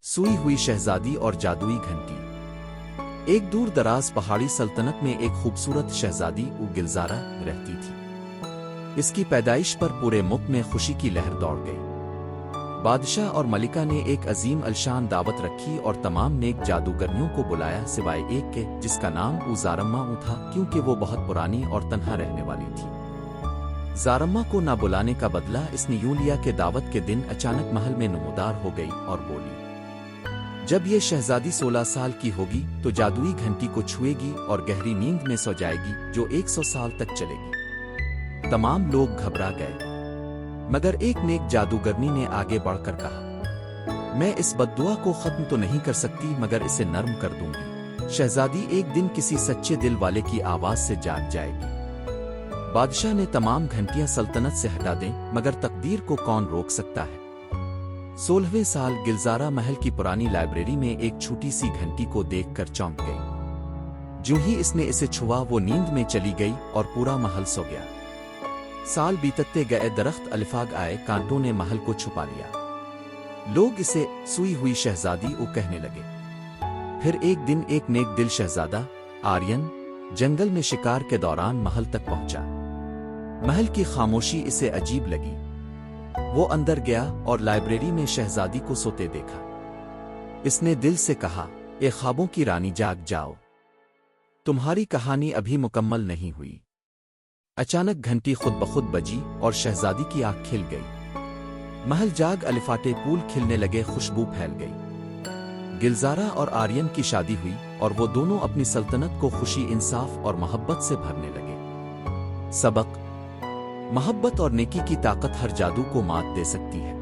سوئی ہوئی شہزادی اور جادوئی گھنٹی۔ ایک دور دراز پہاڑی سلطنت میں ایک خوبصورت شہزادی گلزارہ رہتی تھی۔ اس کی پیدائش پر پورے ملک میں خوشی کی لہر دوڑ گئی۔ بادشاہ اور ملکہ نے ایک عظیم الشان دعوت رکھی اور تمام نیک جادوگرنیوں کو بلایا سوائے ایک کے جس کا نام زارما تھا، کیونکہ وہ بہت پرانی اور تنہا رہنے والی تھی۔ زارما کو نہ بلانے کا بدلہ اس نے یوں لیا کہ دعوت کے دن اچانک محل میں نمودار ہو گئی اور بولی، جب یہ شہزادی 16 سال کی ہوگی تو جادوئی گھنٹی کو چھوئے گی اور گہری نیند میں سو جائے گی جو 100 سال تک چلے گی۔ تمام لوگ گھبرا گئے، مگر ایک نیک جادوگرنی نے آگے بڑھ کر کہا، میں اس بددعا کو ختم تو نہیں کر سکتی مگر اسے نرم کر دوں گی۔ شہزادی ایک دن کسی سچے دل والے کی آواز سے جاگ جائے گی۔ بادشاہ نے تمام گھنٹیاں سلطنت سے ہٹا دیں، مگر تقدیر کو کون روک سکتا ہے؟ 16ویں سال گلزارہ محل کی پرانی لائبریری میں ایک چھوٹی سی گھنٹی کو دیکھ کر چونک گئی۔ جو ہی اس نے اسے چھوا وہ نیند میں چلی گئی اور پورا محل سو گیا۔ سال بیتتے گئے، درخت الفاگ آئے، کانٹوں نے محل کو چھپا لیا۔ لوگ اسے سوئی ہوئی شہزادی کہنے لگے۔ پھر ایک دن ایک نیک دل شہزادہ آرین جنگل میں شکار کے دوران محل تک پہنچا۔ محل کی خاموشی اسے عجیب لگی۔ وہ اندر گیا اور لائبریری میں شہزادی کو سوتے دیکھا۔ اس نے دل سے کہا، اے خوابوں کی رانی جاگ جاؤ، تمہاری کہانی ابھی مکمل نہیں ہوئی۔ اچانک گھنٹی خود بخود بجی اور شہزادی کی آنکھ کھل گئی۔ محل جاگ، الفاٹے پھول کھلنے لگے، خوشبو پھیل گئی۔ گلزارہ اور آرین کی شادی ہوئی اور وہ دونوں اپنی سلطنت کو خوشی، انصاف اور محبت سے بھرنے لگے۔ سبق: محبت اور نیکی کی طاقت ہر جادو کو مات دے سکتی ہے۔